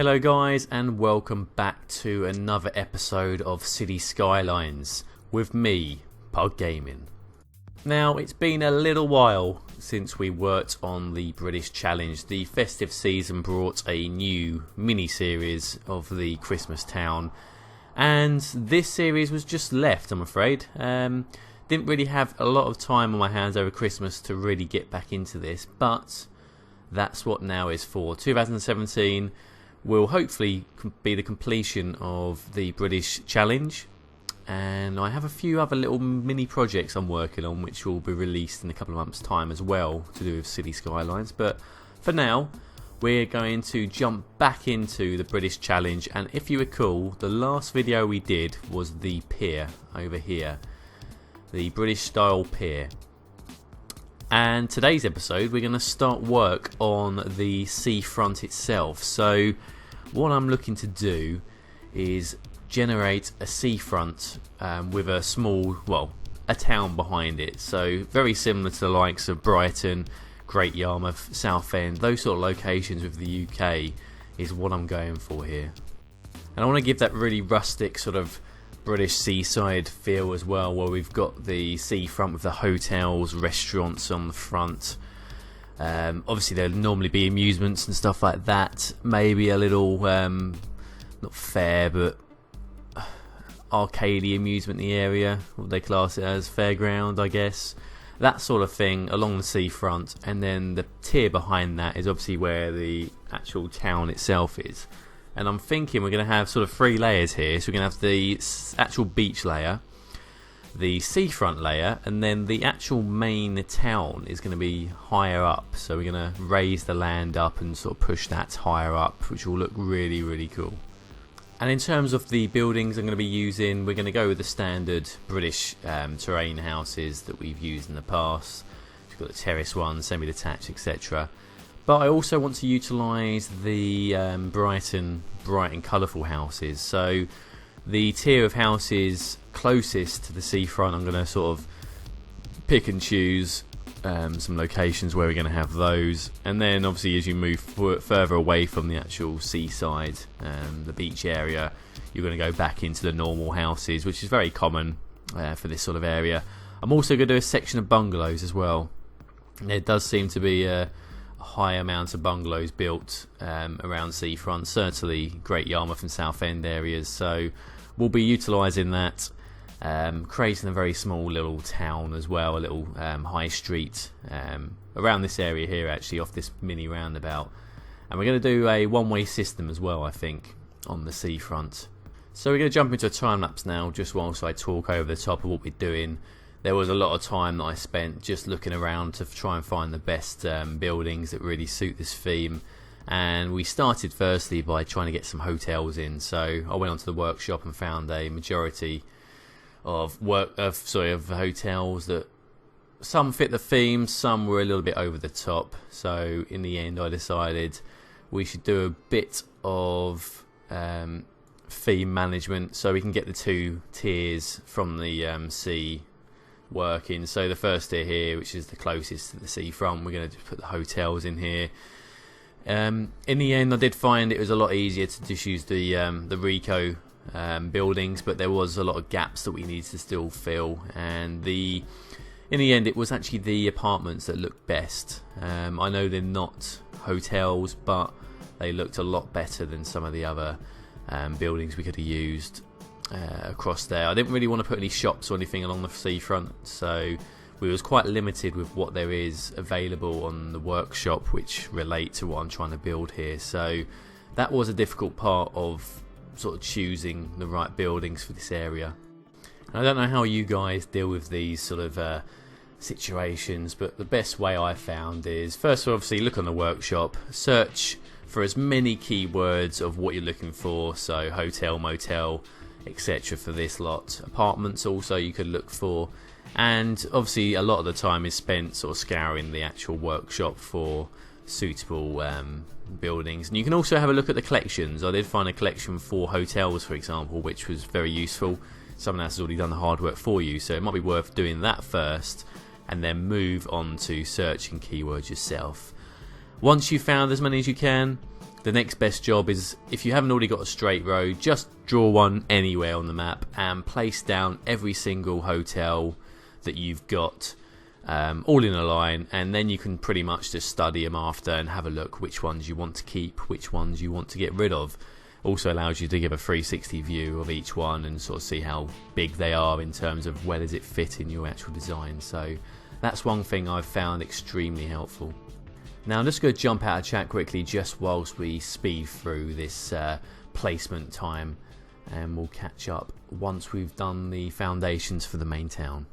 Hello guys, and welcome back to another episode of City Skylines with me, Pug Gaming. Now, it's been a little while since we worked on the British Challenge. The festive season brought a new mini-series of the Christmas town, and this series was just left, I'm afraid. Didn't really have a lot of time on my hands over Christmas to really get back into this, but that's what now is for. 2017 will hopefully be the completion of the British Challenge, and I have a few other little mini projects I'm working on which will be released in a couple of months' time as well to do with City Skylines. But for now, we're going to jump back into the British Challenge, and if you recall, the last video we did was the pier over here, the British style pier. And today's episode we're going to start work on the seafront itself. So what I'm looking to do is generate a seafront with a small, a town behind it. So very similar to the likes of Brighton, Great Yarmouth, Southend, those sort of locations with the UK is what I'm going for here. And I want to give that really rustic sort of British seaside feel as well, where we've got the seafront with the hotels, restaurants on the front. Obviously there'll normally be amusements and stuff like that, maybe a little not fair but arcadey amusement in the area, what they class it as, fairground I guess, that sort of thing along the seafront. And then the tier behind that is obviously where the actual town itself is. And I'm thinking we're going to have sort of three layers here. So we're going to have the actual beach layer, the seafront layer, and then the actual main town is going to be higher up. So we're going to raise the land up and sort of push that higher up, which will look really, really cool. And in terms of the buildings I'm going to be using, we're going to go with the standard British terrain houses that we've used in the past. We've got the terrace ones, semi-detached, etc. But I also want to utilise the bright and colourful houses. So the tier of houses closest to the seafront, I'm going to sort of pick and choose some locations where we're going to have those. And then obviously as you move further away from the actual seaside, the beach area, you're going to go back into the normal houses, which is very common for this sort of area. I'm also going to do a section of bungalows as well. There does seem to be a high amount of bungalows built around seafront, certainly Great Yarmouth and Southend areas, so we'll be utilising that, creating a very small little town as well, a little high street around this area here, actually off this mini roundabout. And we're going to do a one-way system as well, I think, on the seafront. So we're going to jump into a time lapse now, just whilst I talk over the top of what we're doing. There was a lot of time that I spent just looking around to try and find the best buildings that really suit this theme. And we started firstly by trying to get some hotels in. So I went onto the workshop and found a majority of hotels that some fit the theme, some were a little bit over the top. So in the end I decided we should do a bit of theme management so we can get the two tiers from the sea working. So the first tier here, which is the closest to the seafront, we're going to put the hotels in here. In the end I did find it was a lot easier to just use the Rico buildings, but there was a lot of gaps that we needed to still fill, and in the end it was actually the apartments that looked best. I know they're not hotels, but they looked a lot better than some of the other buildings we could have used across there. I didn't really want to put any shops or anything along the seafront, so we was quite limited with what there is available on the workshop which relate to what I'm trying to build here. So that was a difficult part of sort of choosing the right buildings for this area. And I don't know how you guys deal with these sort of situations, but the best way I found is, first of all, obviously look on the workshop, search for as many keywords of what you're looking for, so hotel, motel, etc. for this lot. Apartments also you could look for, and obviously a lot of the time is spent sort of scouring the actual workshop for suitable buildings. And you can also have a look at the collections. I did find a collection for hotels, for example, which was very useful. Someone else has already done the hard work for you, so it might be worth doing that first and then move on to searching keywords yourself. Once you've found as many as you can, the next best job is, if you haven't already got a straight road, just draw one anywhere on the map and place down every single hotel that you've got, all in a line, and then you can pretty much just study them after and have a look which ones you want to keep, which ones you want to get rid of. Also allows you to give a 360 view of each one and sort of see how big they are in terms of where does it fit in your actual design. So that's one thing I've found extremely helpful. Now I'm just going to jump out of chat quickly just whilst we speed through this placement time, and we'll catch up once we've done the foundations for the main town.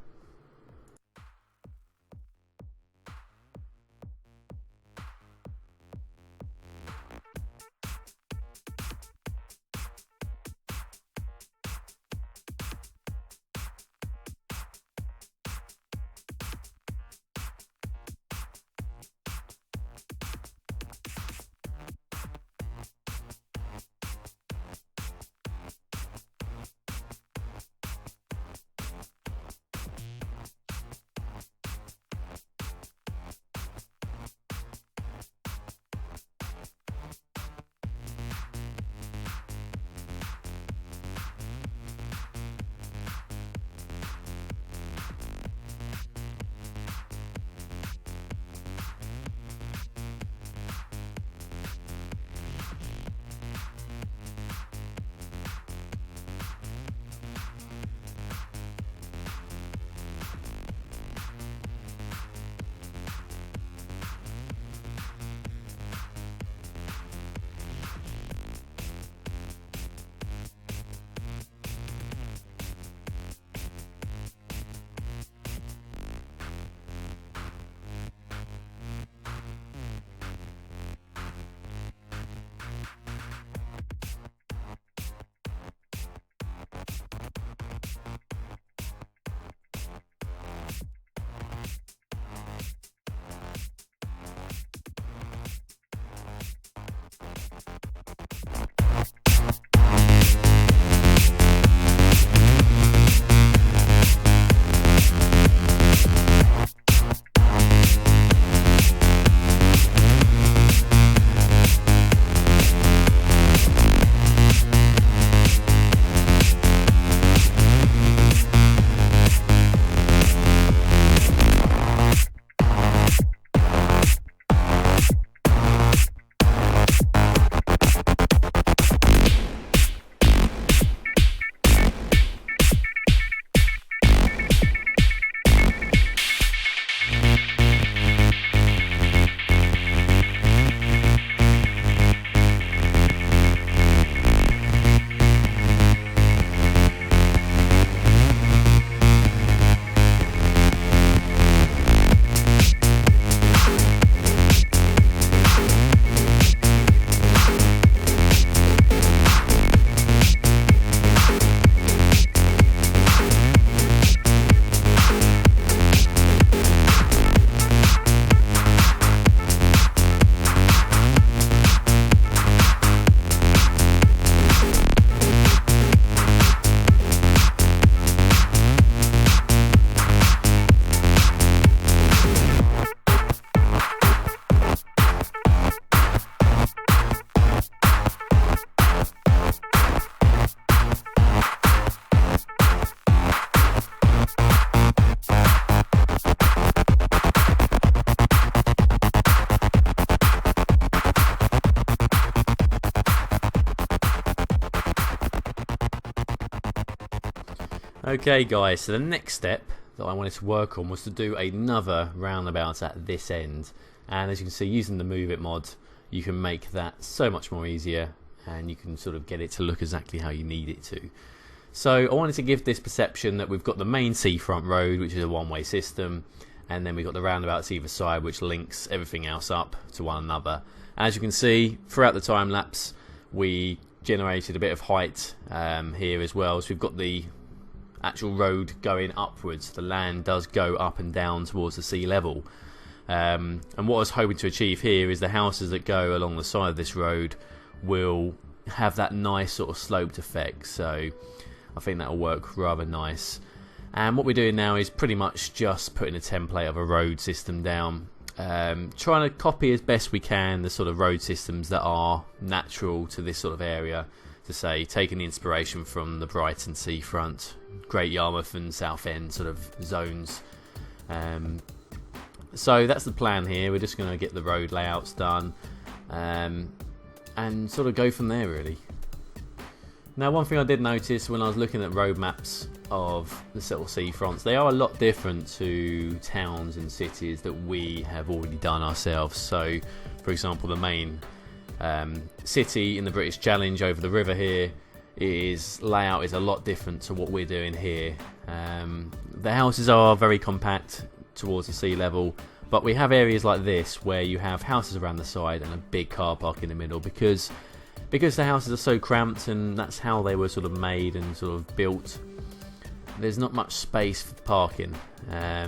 Okay guys, so the next step that I wanted to work on was to do another roundabout at this end, and as you can see, using the Move It mod you can make that so much more easier, and you can sort of get it to look exactly how you need it to. So I wanted to give this perception that we've got the main Seafront road, which is a one-way system, and then we've got the roundabouts either side, which links everything else up to one another. As you can see, throughout the time lapse we generated a bit of height here as well, so we've got the actual road going upwards. The land does go up and down towards the sea level, and what I was hoping to achieve here is the houses that go along the side of this road will have that nice sort of sloped effect, so I think that will work rather nice. And what we're doing now is pretty much just putting a template of a road system down, trying to copy as best we can the sort of road systems that are natural to this sort of area. To say, taking the inspiration from the Brighton Seafront, Great Yarmouth and Southend sort of zones. So that's the plan here. We're just going to get the road layouts done and sort of go from there, really. Now, one thing I did notice when I was looking at road maps of the sort of seafronts, they are a lot different to towns and cities that we have already done ourselves. So, for example, the main city in the British Challenge over the river here, layout is a lot different to what we're doing here. The houses are very compact towards the sea level, but we have areas like this where you have houses around the side and a big car park in the middle because the houses are so cramped, and that's how they were sort of made and sort of built. There's not much space for parking.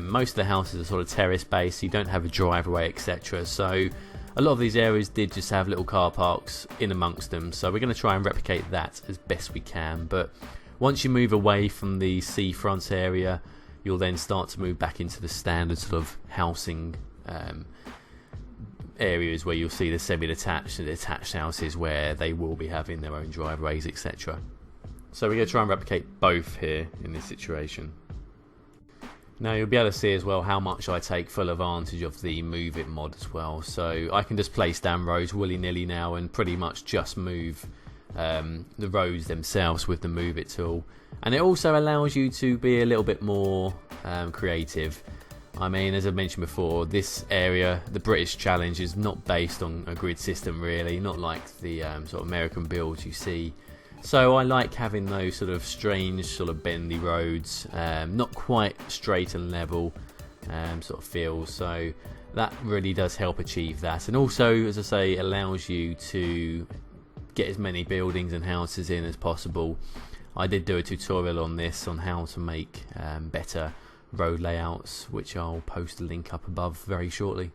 Most of the houses are sort of terrace based, so you don't have a driveway, etc. So a lot of these areas did just have little car parks in amongst them, so we're going to try and replicate that as best we can. But once you move away from the seafront area, you'll then start to move back into the standard sort of housing areas where you'll see the semi-detached and detached houses where they will be having their own driveways, etc. So we're going to try and replicate both here in this situation. Now you'll be able to see as well how much I take full advantage of the Move It mod as well. So I can just place down roads willy-nilly now and pretty much just move the roads themselves with the Move It tool. And it also allows you to be a little bit more creative. I mean, as I mentioned before, this area, the British Challenge, is not based on a grid system really, not like the sort of American builds you see. So I like having those sort of strange, sort of bendy roads, not quite straight and level sort of feels. So that really does help achieve that. And also, as I say, it allows you to get as many buildings and houses in as possible. I did do a tutorial on this, on how to make better road layouts, which I'll post a link up above very shortly.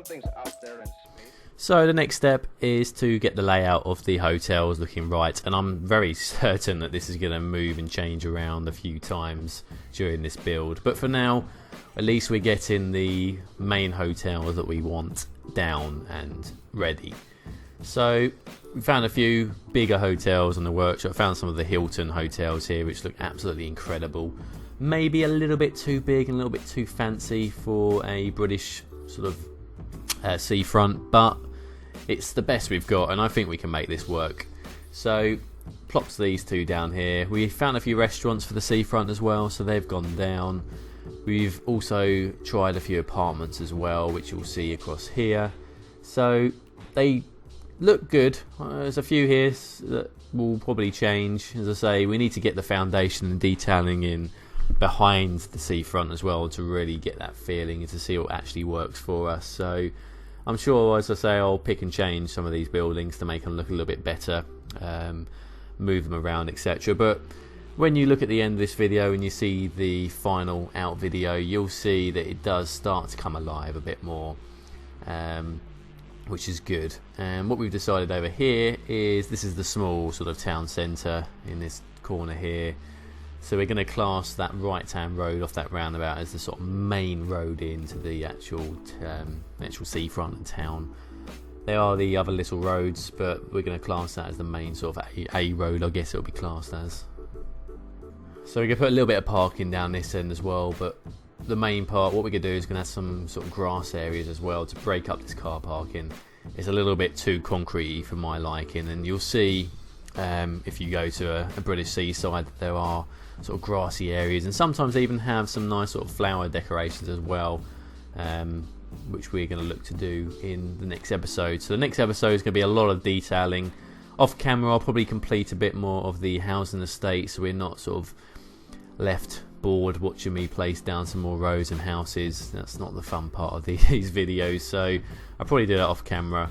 something's out there in space. So the next step is to get the layout of the hotels looking right, and I'm very certain that this is going to move and change around a few times during this build. But for now, at least we're getting the main hotel that we want down and ready. So we found a few bigger hotels on the workshop. Found some of the Hilton hotels here, which look absolutely incredible. Maybe a little bit too big and a little bit too fancy for a British sort of seafront, but it's the best we've got, and I think we can make this work. So plops these two down here. We found a few restaurants for the seafront as well, so they've gone down. We've also tried a few apartments as well, which you'll see across here. So they look good. There's a few here that will probably change. As I say, we need to get the foundation and detailing in behind the seafront as well to really get that feeling and to see what actually works for us. So I'm sure, as I say, I'll pick and change some of these buildings to make them look a little bit better, move them around, etc. But when you look at the end of this video and you see the final out video, you'll see that it does start to come alive a bit more, which is good. And what we've decided over here is this is the small sort of town centre in this corner here. So we're going to class that right-hand road off that roundabout as the sort of main road into the actual seafront and town. There are the other little roads, but we're going to class that as the main sort of A road, I guess it'll be classed as. So we're going to put a little bit of parking down this end as well, but the main part, what we're going to do is going to have some sort of grass areas as well to break up this car parking. It's a little bit too concrete for my liking, and you'll see if you go to a British seaside that there are sort of grassy areas, and sometimes they even have some nice sort of flower decorations as well, which we're going to look to do in the next episode. So the next episode is going to be a lot of detailing. Off camera I'll probably complete a bit more of the housing estate, so we're not sort of left bored watching me place down some more rows and houses. That's not the fun part of these videos, so I'll probably do that off camera,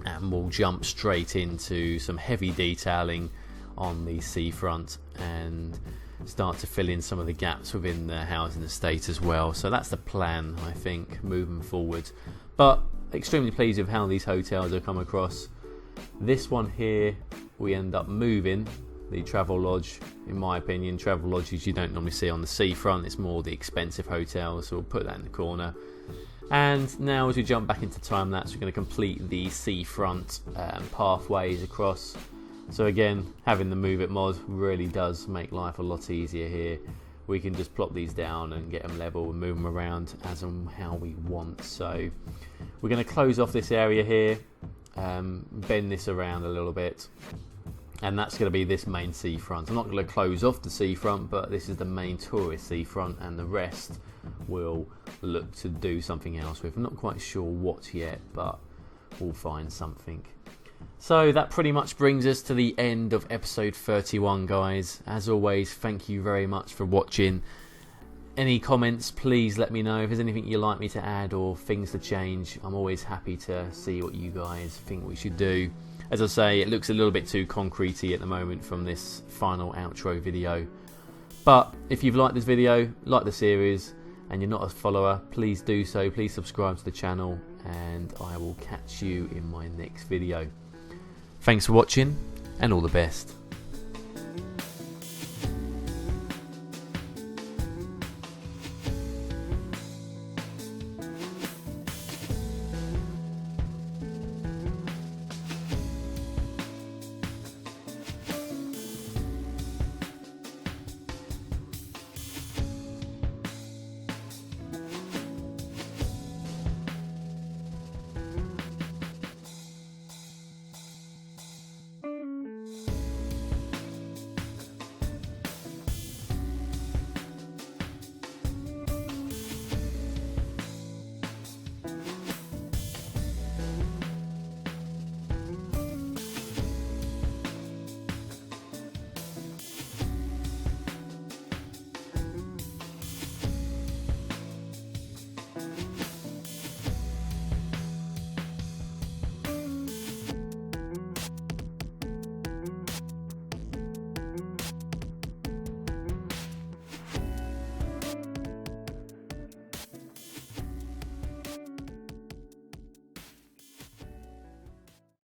and we'll jump straight into some heavy detailing on the seafront and start to fill in some of the gaps within the housing estate as well. So that's the plan, I think, moving forward. But extremely pleased with how these hotels have come across. This one here we end up moving, the Travel Lodge. In my opinion, travel lodges you don't normally see on the seafront. It's more the expensive hotels, so we'll put that in the corner. And now as we jump back into time-lapse, we're going to complete the seafront pathways across. So again, having the Move It mod really does make life a lot easier here. We can just plop these down and get them level and move them around as and how we want. So we're going to close off this area here, bend this around a little bit, and that's going to be this main seafront. I'm not going to close off the seafront, but this is the main tourist seafront, and the rest we'll look to do something else with. I'm not quite sure what yet, but we'll find something. So that pretty much brings us to the end of episode 31, guys. As always, thank you very much for watching. Any comments, please let me know. If there's anything you'd like me to add or things to change, I'm always happy to see what you guys think we should do. As I say, it looks a little bit too concretey at the moment from this final outro video. But if you've liked this video, like the series, and you're not a follower, please do so. Please subscribe to the channel, and I will catch you in my next video. Thanks for watching, and all the best.